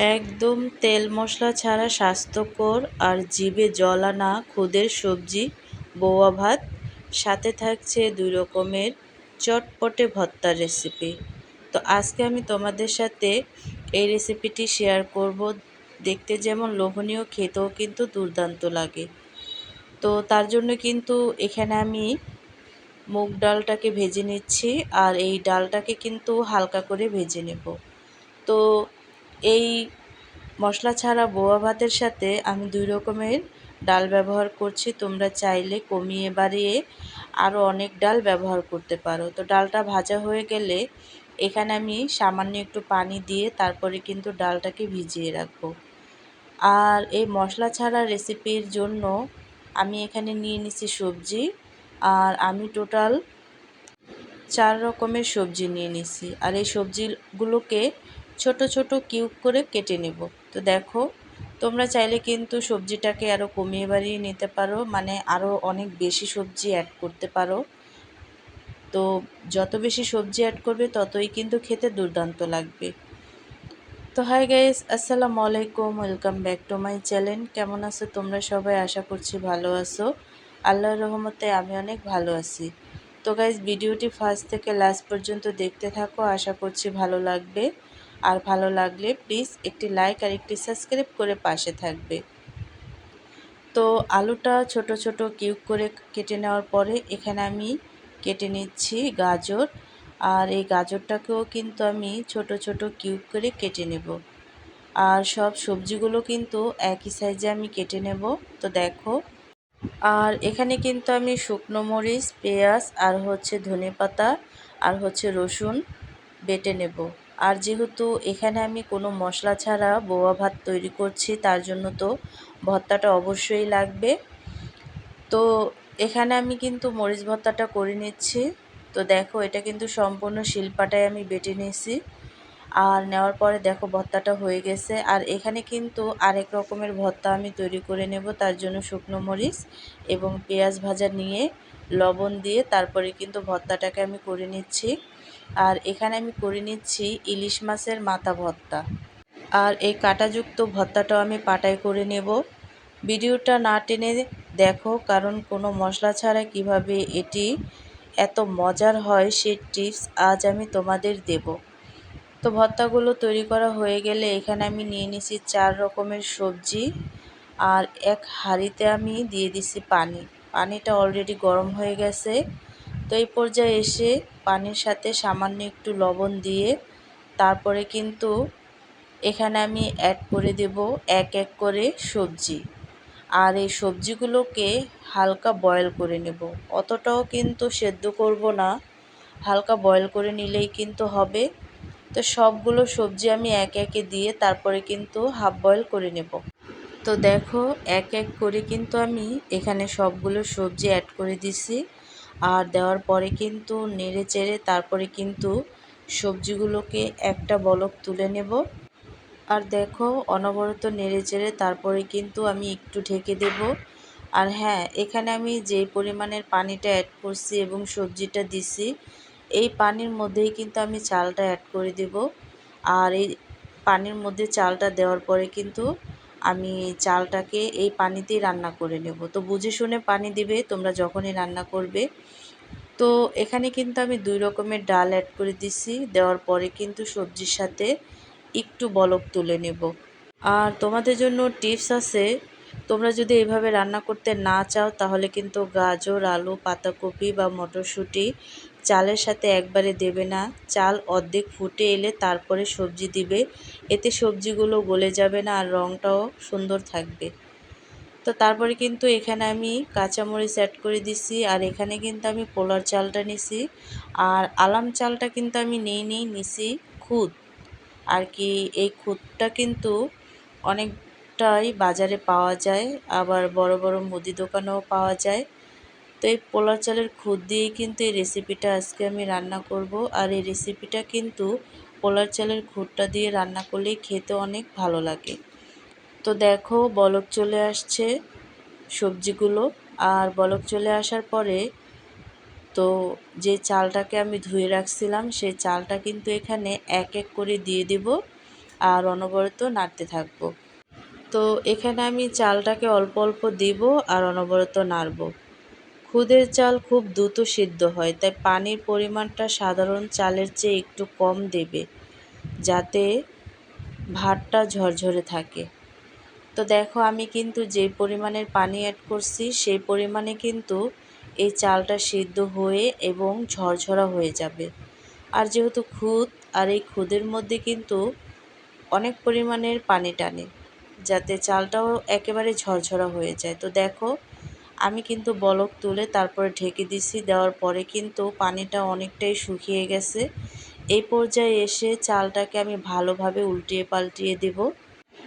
একদম তেল মশলা ছাড়া স্বাস্থ্যকর আর জিভে জল আনা খুদের সবজি বৌয়া ভাত, সাথে থাকছে ২ রকমের চটপটে ভর্তার রেসিপি। তো আজকে আমি তোমাদের সাথে এই রেসিপিটি শেয়ার করব। দেখতে যেমন লোভনীয়, খেতেও কিন্তু দুর্দান্ত লাগে। তো তার জন্য কিন্তু এখানে আমি মুগ ডালটাকে ভেজে নিচ্ছি, আর এই ডালটাকে কিন্তু হালকা করে ভেজে নেব। তো এই মশলা ছাড়া বোয়া ভাতের সাথে আমি ২ রকমের ডাল ব্যবহার করছি। তোমরা চাইলে কমিয়ে বাড়িয়ে আরও অনেক ডাল ব্যবহার করতে পারো। তো ডালটা ভাজা হয়ে গেলে এখানে আমি সামান্য একটু পানি দিয়ে তারপরে কিন্তু ডালটাকে ভিজিয়ে রাখবো। আর এই মশলা ছাড়া রেসিপির জন্য আমি এখানে নিয়ে নিছি সবজি, আর আমি টোটাল ৪ রকমের সবজি নিয়ে নিছি। আর এই সবজিগুলোকে ছোট ছোট কিউব করে কেটে নেব। তো দেখো, তোমরা চাইলে কিন্তু সবজিটাকে আরও কমিয়ে বাড়িয়ে নিতে পারো, মানে আরও অনেক বেশি সবজি অ্যাড করতে পারো। তো যত বেশি সবজি অ্যাড করবে ততই কিন্তু খেতে দুর্দান্ত লাগবে। তো হাই গাইস, আসসালামু আলাইকুম, welcome back to my channel. কেমন আছো তোমরা সবাই? আশা করছি ভালো আছো। আল্লাহর রহমতে আমি অনেক ভালো আছি। তো গাইস, ভিডিওটি ফার্স্ট থেকে লাস্ট পর্যন্ত দেখতে থাকো, আশা করছি ভালো লাগবে। আর ভালো লাগলে প্লিজ একটি লাইক আর একটি সাবস্ক্রাইব করে পাশে থাকবে। তো আলুটা ছোট ছোট কিউব করে কেটে নেওয়ার পরে এখানে আমি কেটে নিচ্ছি গাজর, আর এই গাজরটাকেও কিন্তু আমি ছোট ছোট কিউব করে কেটে নেব। আর সব সবজিগুলো কিন্তু একই সাইজে আমি কেটে নেব। তো দেখো, আর এখানে কিন্তু আমি শুকনো মরিচ, পেঁয়াজ আর ধনেপাতা আর রসুন বেটে নেব। আর যেহেতু এখানে আমি কোনো মশলা ছাড়া বোয়া ভাত তৈরি করছি, তার জন্য তো ভর্তাটা অবশ্যই লাগবে। তো এখানে আমি কিন্তু মরিচ ভর্তাটা করে নিচ্ছি। তো দেখো, এটা কিন্তু সম্পূর্ণ শিলপাটায় আমি বেটে নিয়েছি। আর নেওয়ার পরে দেখো ভর্তাটা হয়ে গেছে। আর এখানে কিন্তু আরেক রকমের ভর্তা আমি তৈরি করে নেব। তার জন্য শুকনো মরিচ এবং পেঁয়াজ ভাজা নিয়ে লবণ দিয়ে তারপরে কিন্তু ভর্তাটাকে আমি করে নিচ্ছি। আর এখানে আমি করে নিচ্ছি ইলিশ মাছের মাথা ভর্তা। আর এই কাঁটাযুক্ত ভর্তাটাও আমি পাটায় করে নেব। ভিডিওটা না টেনে দেখো, কারণ কোনো মশলা ছাড়া কিভাবে এটি এত মজার হয় সেই টিপস আজ আমি তোমাদের দেব। তো ভর্তাগুলো তৈরি করা হয়ে গেলে এখানে আমি নিয়ে নিছি ৪ রকমের সবজি, আর এক হাঁড়িতে আমি দিয়ে দিছি পানি। পানিটা অলরেডি গরম হয়ে গেছে। তো এই পর্যায়ে এসে পানির সাথে সামান্য একটু লবণ দিয়ে তারপরে কিন্তু এখানে আমি অ্যাড করে দেব এক এক করে সবজি। আর এই সবজিগুলোকে হালকা বয়েল করে নেব, অতটাও কিন্তু সেদ্ধ করব না, হালকা বয়েল করে নিলেই কিন্তু হবে। তো সবগুলো সবজি আমি এক একে দিয়ে তারপরে কিন্তু হাফ বয়েল করে নেব। তো দেখো, এক এক করে কিন্তু আমি এখানে সবগুলো সবজি অ্যাড করে দিছি। আর দেওয়ার পরে কিন্তু নেড়ে চেড়ে তারপরে কিন্তু সবজিগুলোকে একটা বলক তুলে নেব। আর দেখো, অনবরত নেড়ে চেড়ে তারপরে কিন্তু আমি একটু ঢেকে দেব। আর হ্যাঁ, এখানে আমি যেই পরিমাণের পানিটা অ্যাড করছি এবং সবজিটা দিছি, এই পানির মধ্যেই কিন্তু আমি চালটা অ্যাড করে দেব। আর এই পানির মধ্যে চালটা দেওয়ার পরে কিন্তু আমি চালটাকে এই পানিতেই রান্না করে নেব। তো বুঝে শুনে পানি দিবে তোমরা যখনই রান্না করবে। তো এখানে কিন্তু আমি ২ রকমের ডাল অ্যাড করে দিছি। দেওয়ার পরে কিন্তু সবজির সাথে একটু বলক তুলে নেব। আর তোমাদের জন্য টিপস আছে, তোমরা যদি এভাবে রান্না করতে না চাও তাহলে কিন্তু গাজর, আলু, পাতাকপি বা মটরশুঁটি চালের সাথে একবারে দেবে না। চাল অর্ধেক ফুটে এলে তারপরে সবজি দিবে, এতে সবজিগুলো গলে যাবে না আর রঙটাও সুন্দর থাকবে। তো তারপরে কিন্তু এখানে আমি কাঁচামরিচ অ্যাড করে দিছি। আর এখানে কিন্তু আমি পোলার চালটা নিছি, আর আলাম চালটা কিন্তু আমি নিছি খুদ আর কি। এই খুদটা কিন্তু অনেকটাই বাজারে পাওয়া যায়, আবার বড় বড় মুদি দোকানেও পাওয়া যায়। তো এই পোলার চালের খুদ দিয়েই কিন্তু এই রেসিপিটা আজকে আমি রান্না করব। আর এই রেসিপিটা কিন্তু পোলার চালের খুদটা দিয়ে রান্না করলেই খেতে অনেক ভালো লাগে। তো দেখো, বলক চলে আসছে সবজিগুলো। আর বলক চলে আসার পরে তো যে চালটাকে আমি ধুয়ে রাখছিলাম সেই চালটা কিন্তু এখানে এক এক করে দিয়ে দেব। আর অনবরত নাড়তে থাকবো। তো এখানে আমি চালটাকে অল্প অল্প দিব আর অনবরত নাড়ব। খুদের চাল খুব দ্রুত সিদ্ধ হয়, তাই পানির পরিমাণটা সাধারণ চালের চেয়ে একটু কম দেবে, যাতে ভাতটা ঝরঝরে থাকে। তো দেখো আমি কিন্তু যে পরিমাণের পানি অ্যাড করছি সেই পরিমাণে কিন্তু এই চালটা সিদ্ধ হয়ে এবং ঝরঝরা হয়ে যাবে। আর যেহেতু খুদ, আর এই খুদের মধ্যে কিন্তু অনেক পরিমাণের পানি টানে, যাতে চালটাও একেবারে ঝরঝরা হয়ে যায়। তো দেখো আমি কিন্তু বলক তুলে তারপরে ঢেকে দিছি, দেওয়ার পরে কিন্তু পানিটা অনেকটাই শুকিয়ে গেছে। এই পর্যায়ে এসে চালটাকে আমি ভালোভাবে উল্টিয়ে পাল্টিয়ে দেব।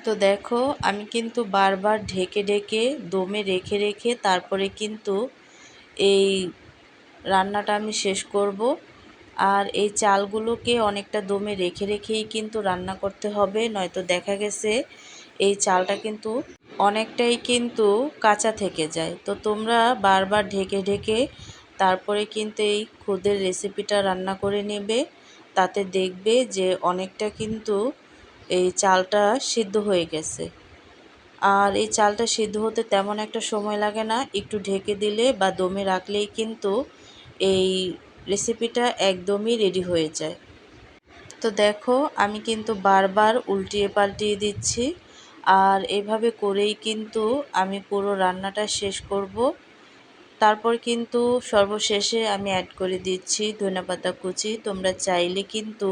তো দেখো আমি কিন্তু বারবার ঢেকে ঢেকে দমে রেখে রেখে তারপরে কিন্তু এই রান্নাটা আমি শেষ করব। আর এই চালগুলোকে অনেকটা দমে রেখে রেখেই কিন্তু রান্না করতে হবে, নয়তো দেখা গেছে এই চালটা কিন্তু অনেকটাই কিন্তু কাঁচা থেকে যায়। তো তোমরা বারবার ঢেকে ঢেকে তারপরে কিন্তু এই খুদের রেসিপিটা রান্না করে নেবে, তাতে দেখবে যে অনেকটা কিন্তু এই চালটা সিদ্ধ হয়ে গেছে। আর এই চালটা সিদ্ধ হতে তেমন একটা সময় লাগে না, একটু ঢেকে দিলে বা দমে রাখলেই কিন্তু এই রেসিপিটা একদমই রেডি হয়ে যায়। তো দেখো আমি কিন্তু বারবার উল্টিয়ে পাল্টিয়ে দিচ্ছি, আর এভাবে করেই কিন্তু আমি পুরো রান্নাটা শেষ করব। তারপর কিন্তু সর্বশেষে আমি অ্যাড করে দিচ্ছি ধনেপাতা কুচি। তোমরা চাইলে কিন্তু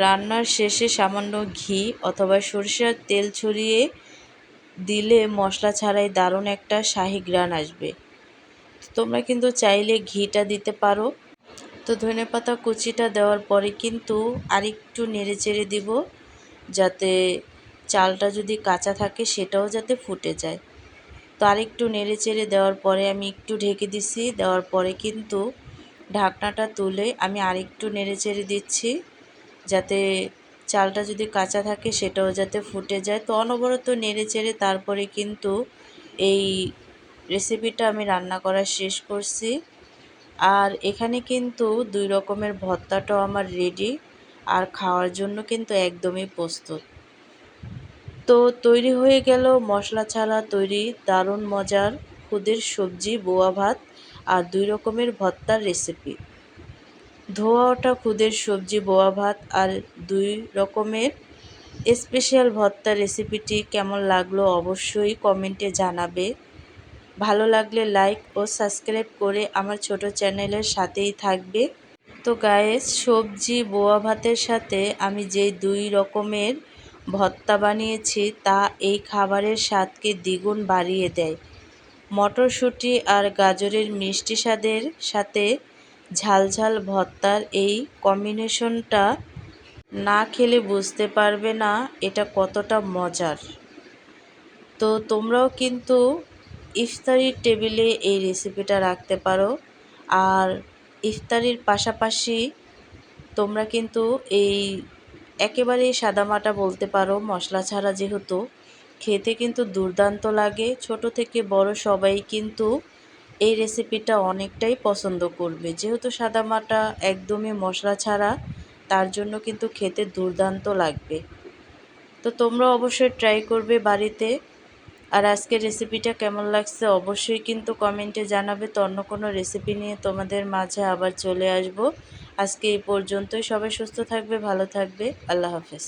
রান্নার শেষে সামান্য ঘি অথবা সরিষার তেল ছড়িয়ে দিলে মশলা ছাড়াই দারুণ একটা শাহি ঘ্রাণ আসবে। তোমরা কিন্তু চাইলে ঘিটা দিতে পারো। তো ধনেপাতা কুচিটা দেওয়ার পরে কিন্তু আরেকটু নেড়েচেড়ে দিব, যাতে চালটা যদি কাঁচা থাকে সেটাও যাতে ফুটে যায়। তো আরেকটু নেড়েচেড়ে দেওয়ার পরে আমি একটু ঢেকে দিছি, দেওয়ার পরে কিন্তু ঢাকনাটা তুলে আমি আরেকটু নেড়েচেড়ে দিচ্ছি, যাতে চালটা যদি কাঁচা থাকে সেটাও যাতে ফুটে যায়। তো অনবরত নেড়েচেড়ে তারপরে কিন্তু এই রেসিপিটা আমি রান্না করা শেষ করছি। আর এখানে কিন্তু 2 রকমের ভর্তাটাও আমার রেডি, আর খাওয়ার জন্য কিন্তু একদমই প্রস্তুত। তো তৈরি হয়ে গেল মশলা ছাড়া তৈরি দারুণ মজার খুদের সবজি বোয়া ভাত আর 2 রকমের ভর্তার রেসিপি। ধোয়া ওঠা খুদের সবজি বোয়া ভাত আর 2 রকমের স্পেশাল ভর্তার রেসিপিটি কেমন লাগলো অবশ্যই কমেন্টে জানাবে। ভালো লাগলে লাইক ও সাবস্ক্রাইব করে আমার ছোট চ্যানেলের সাথেই থাকবে। তো গাইস, সবজি বোয়া ভাতের সাথে আমি যেই 2 রকমের ভর্তা বানিয়েছি তা এই খাবারের স্বাদকে দ্বিগুণ বাড়িয়ে দেয়। মটরশুঁটি আর গাজরের মিষ্টি স্বাদের সাথে ঝালঝাল ভর্তার এই কম্বিনেশনটা না খেলে বুঝতে পারবে না এটা কতটা মজার। তো তোমরাও কিন্তু ইফতারির টেবিলে এই রেসিপিটা রাখতে পারো। আর ইফতারির পাশাপাশি তোমরা কিন্তু এই একেবারেই সাদামাটা বলতে পারো, মশলা ছাড়া যেহেতু খেতে কিন্তু দুর্দান্ত লাগে। ছোট থেকে বড় সবাই কিন্তু এই রেসিপিটা অনেকটাই পছন্দ করবে, যেহেতু সাদামাটা একদমই মশলা ছাড়া, তার জন্য কিন্তু খেতে দুর্দান্ত লাগবে। তো তোমরা অবশ্যই ট্রাই করবে বাড়িতে। আর আজকের রেসিপিটা কেমন লাগছে অবশ্যই কিন্তু কমেন্টে জানাবে। তো অন্য কোনো রেসিপি নিয়ে তোমাদের মাঝে আবার চলে আসব। আজকে এই পর্যন্তই। সবাই সুস্থ থাকবে, ভালো থাকবে। আল্লাহ হাফেজ।